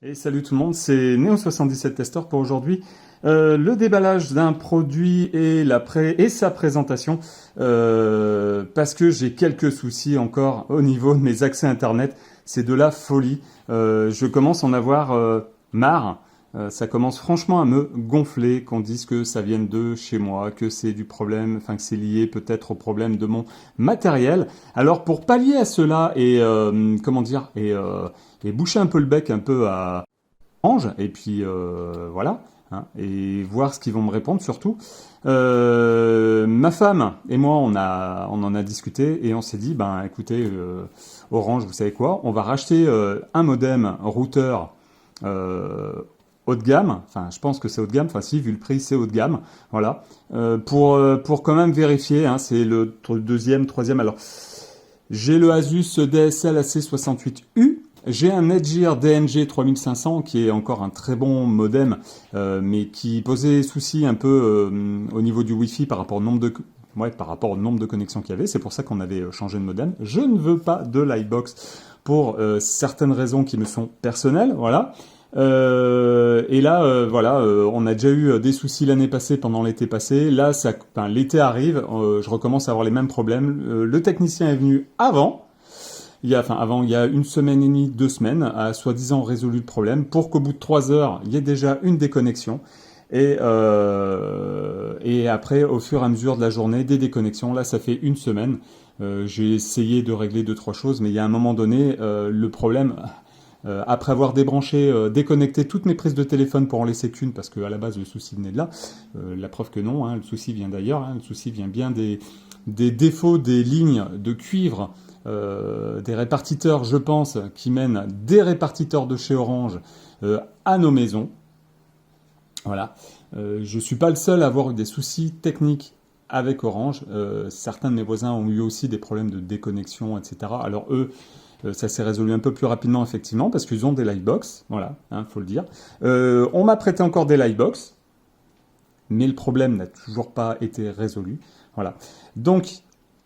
Et salut tout le monde, c'est Neo77 Tester pour aujourd'hui. Le déballage d'un produit et sa présentation, parce que j'ai quelques soucis encore au niveau de mes accès Internet. C'est de la folie. Je commence à en avoir marre. Ça commence franchement à me gonfler, qu'on dise que ça vienne de chez moi, que c'est du problème, enfin que c'est lié peut-être au problème de mon matériel. Alors pour pallier à cela et et boucher un peu le bec un peu à Orange, et puis voilà, hein, et voir ce qu'ils vont me répondre surtout. Ma femme et moi, on en a discuté et on s'est dit, ben écoutez, Orange, vous savez quoi, on va racheter un modem routeur euh, haut de gamme, enfin je pense que c'est haut de gamme, enfin si, vu le prix c'est haut de gamme, voilà, pour quand même vérifier, hein, c'est le deuxième, troisième, alors j'ai le Asus DSL AC68U. J'ai un Netgear DNG 3500 qui est encore un très bon modem, mais qui posait souci un peu au niveau du Wi-Fi par rapport au nombre de connexions qu'il y avait. C'est pour ça qu'on avait changé de modem. Je ne veux pas de Livebox pour certaines raisons qui me sont personnelles, voilà. Et là, on a déjà eu des soucis l'année passée, pendant l'été passé. Là, l'été arrive, je recommence à avoir les mêmes problèmes. Le technicien est venu avant. Il y a une semaine et demie, 2 semaines, a soi-disant résolu le problème pour qu'au bout de 3 heures, il y ait déjà une déconnexion. Et après, au fur et à mesure de la journée, des déconnexions. Là, ça fait une semaine. J'ai essayé de régler deux, trois choses, mais il y a un moment donné, le problème, après avoir déconnecté toutes mes prises de téléphone pour en laisser qu'une, parce qu'à la base, le souci venait de là. La preuve que non, hein, le souci vient d'ailleurs. Hein, le souci vient bien des défauts des lignes de cuivre, des répartiteurs, je pense, qui mènent des répartiteurs de chez Orange à nos maisons. Voilà. Je ne suis pas le seul à avoir eu des soucis techniques avec Orange. Certains de mes voisins ont eu aussi des problèmes de déconnexion, etc. Alors eux, ça s'est résolu un peu plus rapidement, effectivement, parce qu'ils ont des Livebox. Voilà, hein, faut le dire. On m'a prêté encore des Livebox, mais le problème n'a toujours pas été résolu. Voilà. Donc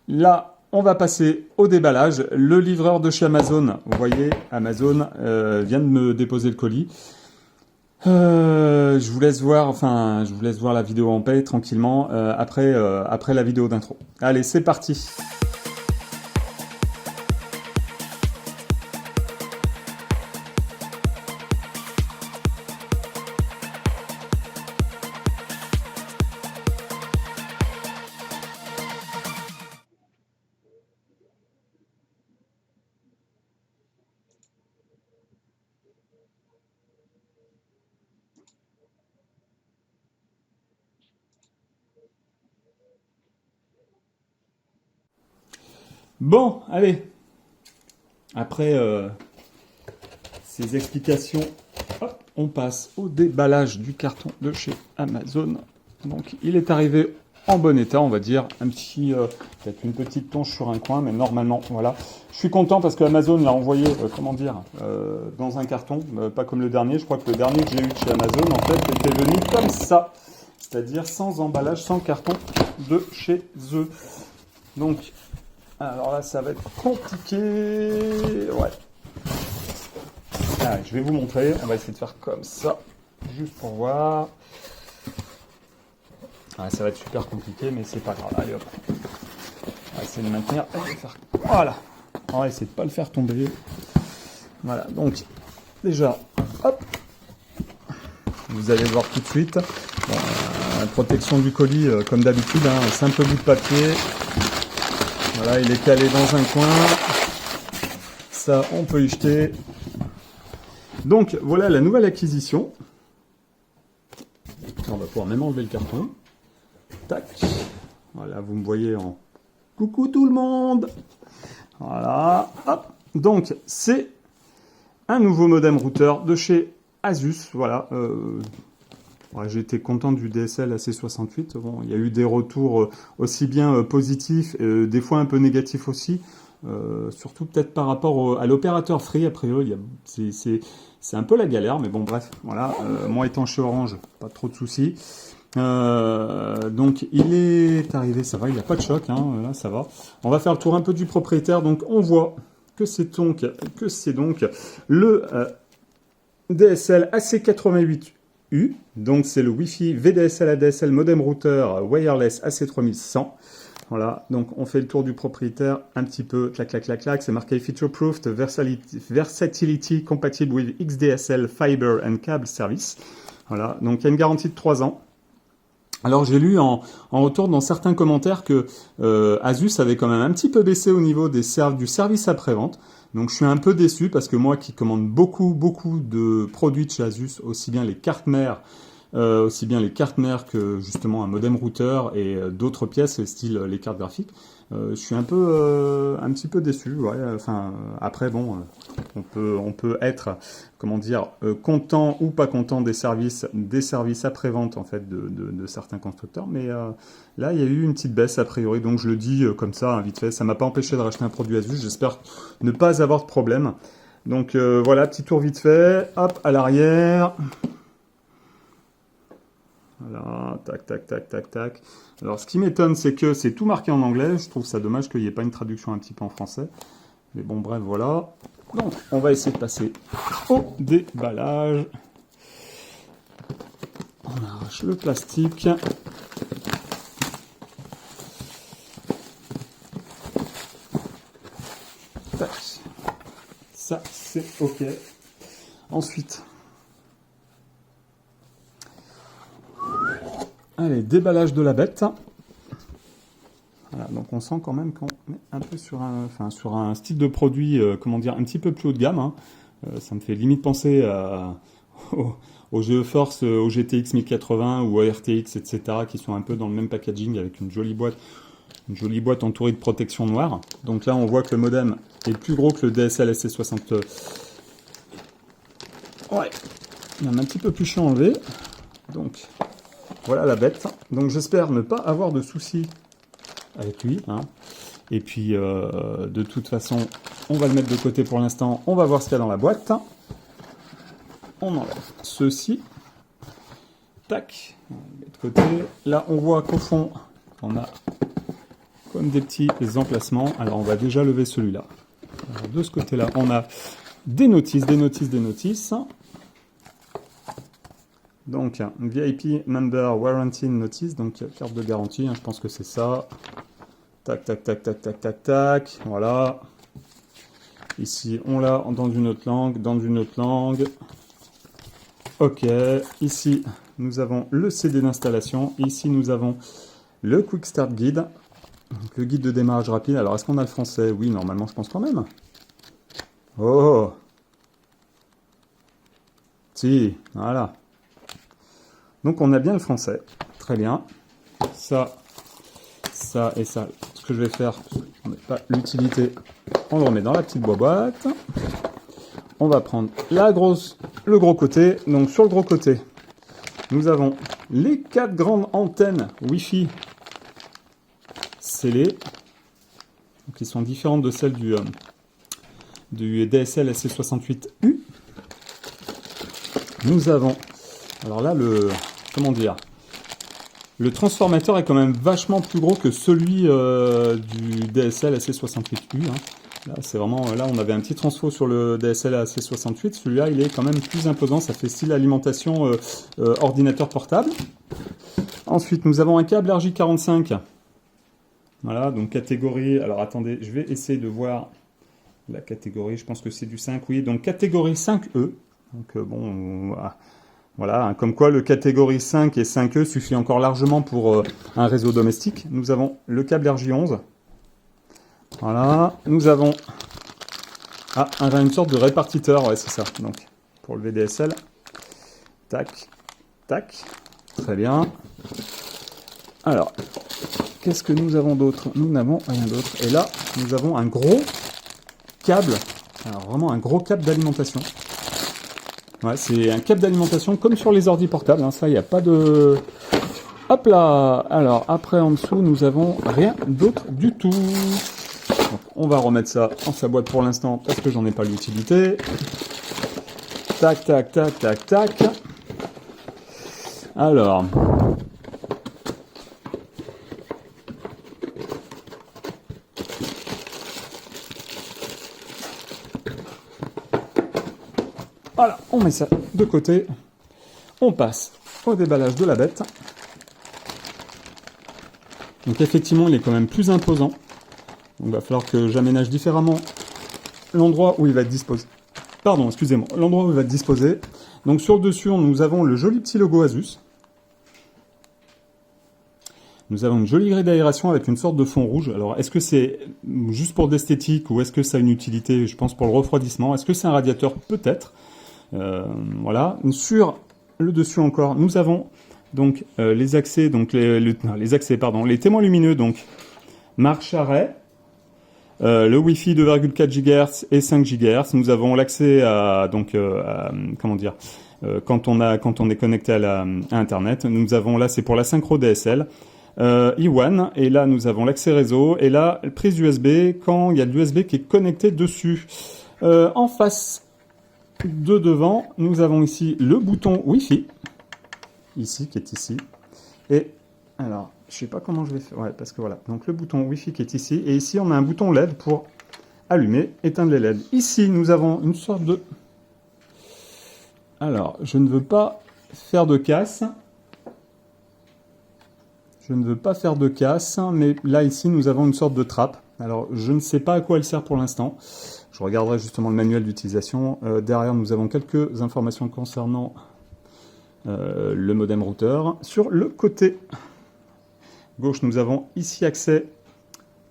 là, on va passer au déballage. Le livreur de chez Amazon, vous voyez, Amazon vient de me déposer le colis. Je vous laisse voir la vidéo en paix tranquillement après la vidéo d'intro. Allez, c'est parti. Bon, allez. Après ces explications, hop, on passe au déballage du carton de chez Amazon. Donc, il est arrivé en bon état, on va dire. Peut-être une petite tonche sur un coin, mais normalement, voilà. Je suis content parce que Amazon l'a envoyé, dans un carton, pas comme le dernier. Je crois que le dernier que j'ai eu de chez Amazon, en fait, était venu comme ça. C'est-à-dire sans emballage, sans carton de chez eux. Donc, alors là, ça va être compliqué. Ouais. Allez, je vais vous montrer. On va essayer de faire comme ça, juste pour voir. Ah, ça va être super compliqué, mais c'est pas grave. Allez hop. On va essayer de maintenir. Voilà. On va essayer de pas le faire tomber. Voilà. Donc, déjà, hop. Vous allez le voir tout de suite. Bon, protection du colis, comme d'habitude, hein, un simple bout de papier. Voilà, il est calé dans un coin. Ça, on peut y jeter. Donc, voilà la nouvelle acquisition. On va pouvoir même enlever le carton. Tac. Voilà, vous me voyez en coucou tout le monde. Voilà. Hop. Donc, c'est un nouveau modem routeur de chez Asus. Voilà. Ouais, j'ai été content du DSL AC68. Bon, il y a eu des retours aussi bien positifs, des fois un peu négatifs aussi. Surtout peut-être par rapport à l'opérateur Free. A priori, c'est un peu la galère, mais bon, bref. Voilà. Moi étant chez Orange, pas trop de soucis. Donc il est arrivé, ça va, il n'y a pas de choc, hein, là ça va. On va faire le tour un peu du propriétaire. Donc on voit que c'est donc le DSL AC88U, donc c'est le Wi-Fi VDSL ADSL modem routeur wireless AC3100. Voilà, donc on fait le tour du propriétaire un petit peu, clac, clac, clac, clac, c'est marqué Feature Proofed, Versatility Compatible with XDSL Fiber and Cable Service. Voilà, donc il y a une garantie de 3 ans. Alors j'ai lu en retour dans certains commentaires que Asus avait quand même un petit peu baissé au niveau du service après-vente. Donc je suis un peu déçu parce que moi qui commande beaucoup de produits de chez Asus, aussi bien les cartes mères que justement un modem routeur et d'autres pièces, style les cartes graphiques, je suis un petit peu déçu. Ouais, enfin après bon, on peut être comment dire content ou pas content des services après-vente en fait de certains constructeurs, mais là il y a eu une petite baisse a priori, donc je le dis comme ça hein, vite fait. Ça m'a pas empêché de racheter un produit Asus. J'espère ne pas avoir de problème. Donc voilà, petit tour vite fait. Hop à l'arrière. Voilà, tac, tac, tac, tac, tac. Alors, ce qui m'étonne, c'est que c'est tout marqué en anglais. Je trouve ça dommage qu'il n'y ait pas une traduction un petit peu en français. Mais bon, bref, voilà. Donc, on va essayer de passer au déballage. On arrache le plastique. Tac. Ça, c'est OK. Ensuite... Allez, déballage de la bête. Voilà, donc on sent quand même qu'on est un peu sur un style de produit, comment dire, un petit peu plus haut de gamme. Hein. Ça me fait limite penser au GeForce, au GTX 1080 ou au RTX, etc., qui sont un peu dans le même packaging avec une jolie boîte entourée de protection noire. Donc là, on voit que le modem est plus gros que le DSL SC60. Ouais, il y en a un petit peu plus chiant à enlever. Donc... Voilà la bête. Donc j'espère ne pas avoir de soucis avec lui. Hein. Et puis de toute façon, on va le mettre de côté pour l'instant. On va voir ce qu'il y a dans la boîte. On enlève ceci. Tac. On le met de côté. Là, on voit qu'au fond, on a comme des petits emplacements. Alors on va déjà lever celui-là. De ce côté-là, on a des notices. Donc, VIP Member Warranty Notice, donc carte de garantie, hein, je pense que c'est ça. Tac, tac, tac, tac, tac, tac, tac, voilà. Ici, on l'a dans une autre langue, Ok, ici, nous avons le CD d'installation. Ici, nous avons le Quick Start Guide, donc le guide de démarrage rapide. Alors, est-ce qu'on a le français? Oui, normalement, je pense quand même. Oh! Si, voilà. Donc on a bien le français, très bien. Ça et ça. Ce que je vais faire, on n'a pas l'utilité, on le remet dans la petite boîte. On va prendre le gros côté. Donc sur le gros côté, nous avons les 4 grandes antennes Wi-Fi scellées, donc qui sont différentes de celles du DSL SC68U. Nous avons, alors là comment dire, le transformateur est quand même vachement plus gros que celui du DSL AC68U. Hein. Là, c'est vraiment, là, on avait un petit transfo sur le DSL AC68. Celui-là, il est quand même plus imposant. Ça fait style alimentation ordinateur portable. Ensuite, nous avons un câble RJ45. Voilà, donc catégorie. Alors attendez, je vais essayer de voir la catégorie. Je pense que c'est du 5, oui. Donc catégorie 5E. Donc bon, voilà, hein, comme quoi le catégorie 5 et 5E suffit encore largement pour un réseau domestique. Nous avons le câble RJ11. Voilà, nous avons une sorte de répartiteur, ouais c'est ça, donc pour le VDSL. Tac, tac, très bien. Alors, qu'est-ce que nous avons d'autre? Nous n'avons rien d'autre. Et là, nous avons un gros câble, alors vraiment un gros câble d'alimentation. Ouais, c'est un câble d'alimentation comme sur les ordi portables, hein, ça, il n'y a pas de... Hop là. Alors, après, en dessous, nous avons rien d'autre du tout. Donc, on va remettre ça dans sa boîte pour l'instant, parce que j'en ai pas l'utilité. Tac, tac, tac, tac, tac. Alors... Voilà, on met ça de côté. On passe au déballage de la bête. Donc effectivement, il est quand même plus imposant. Donc il va falloir que j'aménage différemment l'endroit où il va être disposé. Pardon, excusez-moi, l'endroit où il va être disposé. Donc sur le dessus, nous avons le joli petit logo Asus. Nous avons une jolie grille d'aération avec une sorte de fond rouge. Alors, est-ce que c'est juste pour d'esthétique ou est-ce que ça a une utilité, je pense, pour le refroidissement? Est-ce que c'est un radiateur? Peut-être. Voilà. Sur le dessus encore, nous avons donc les accès, donc les accès, pardon, les témoins lumineux, donc marche-arrêt, le Wi-Fi 2,4 GHz et 5 GHz. Nous avons l'accès à, donc, comment dire, quand on est connecté à Internet. Nous avons là, c'est pour la synchro DSL. iWAN, et là nous avons l'accès réseau, et là prise USB quand il y a de l'USB qui est connecté dessus. En face de devant, nous avons ici le bouton Wi-Fi, ici, qui est ici, et alors, je sais pas comment je vais faire, ouais, parce que voilà, donc le bouton Wi-Fi qui est ici, et ici on a un bouton LED pour allumer, éteindre les LED. Ici nous avons une sorte de... Alors, je ne veux pas faire de casse. Je ne veux pas faire de casse, mais là, ici, nous avons une sorte de trappe. Alors, je ne sais pas à quoi elle sert pour l'instant. Je regarderai justement le manuel d'utilisation. Derrière, nous avons quelques informations concernant le modem routeur. Sur le côté gauche, nous avons ici accès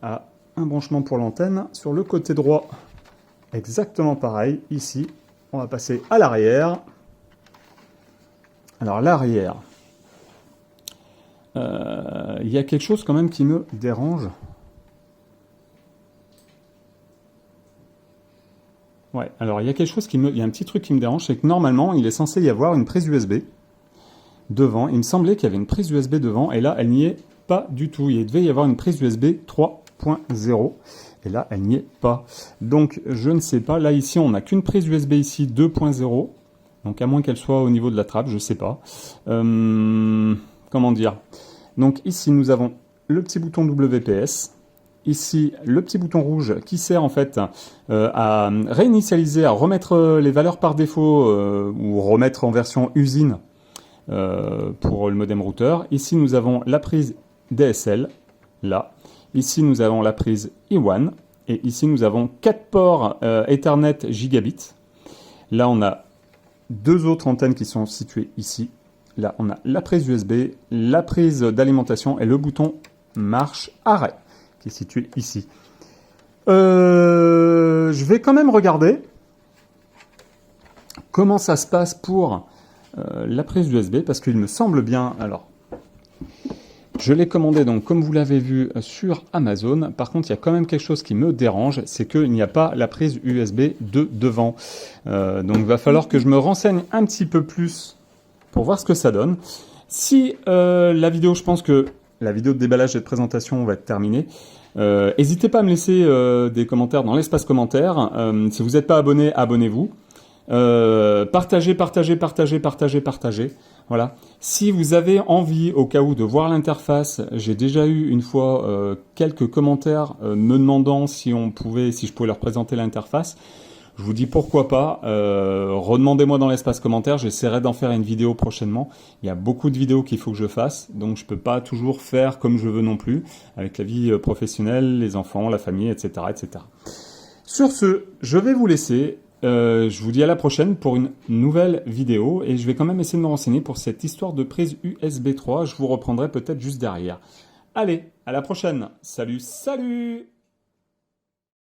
à un branchement pour l'antenne. Sur le côté droit, exactement pareil. Ici, on va passer à l'arrière. Alors, l'arrière... il y a quelque chose quand même qui me dérange. Ouais, alors il y a quelque chose il y a un petit truc qui me dérange, c'est que normalement il est censé y avoir une prise USB devant. Il me semblait qu'il y avait une prise USB devant, et là elle n'y est pas du tout. Il devait y avoir une prise USB 3.0, et là elle n'y est pas. Donc je ne sais pas, là ici on n'a qu'une prise USB ici 2.0, donc à moins qu'elle soit au niveau de la trappe, je sais pas. Comment dire? Donc ici nous avons le petit bouton WPS, ici le petit bouton rouge qui sert en fait à réinitialiser, à remettre les valeurs par défaut ou remettre en version usine pour le modem routeur. Ici nous avons la prise DSL, là. Ici nous avons la prise iWAN, et ici nous avons 4 ports Ethernet gigabit. Là on a 2 autres antennes qui sont situées ici. Là, on a la prise USB, la prise d'alimentation et le bouton marche-arrêt qui est situé ici. Je vais quand même regarder comment ça se passe pour la prise USB, parce qu'il me semble bien... Alors, je l'ai commandé, donc, comme vous l'avez vu, sur Amazon. Par contre, il y a quand même quelque chose qui me dérange, c'est qu'il n'y a pas la prise USB de devant. Donc, il va falloir que je me renseigne un petit peu plus pour voir ce que ça donne. Si la vidéo, je pense que la vidéo de déballage et de présentation va être terminée, n'hésitez pas à me laisser des commentaires dans l'espace commentaire. Si vous n'êtes pas abonné, abonnez-vous. Partagez. Voilà. Si vous avez envie, au cas où, de voir l'interface, j'ai déjà eu une fois quelques commentaires me demandant si je pouvais leur présenter l'interface. Je vous dis pourquoi pas, redemandez-moi dans l'espace commentaire, j'essaierai d'en faire une vidéo prochainement. Il y a beaucoup de vidéos qu'il faut que je fasse, donc je peux pas toujours faire comme je veux non plus, avec la vie professionnelle, les enfants, la famille, etc., etc. Sur ce, je vais vous laisser, je vous dis à la prochaine pour une nouvelle vidéo, et je vais quand même essayer de me renseigner pour cette histoire de prise USB 3, je vous reprendrai peut-être juste derrière. Allez, à la prochaine, salut, salut!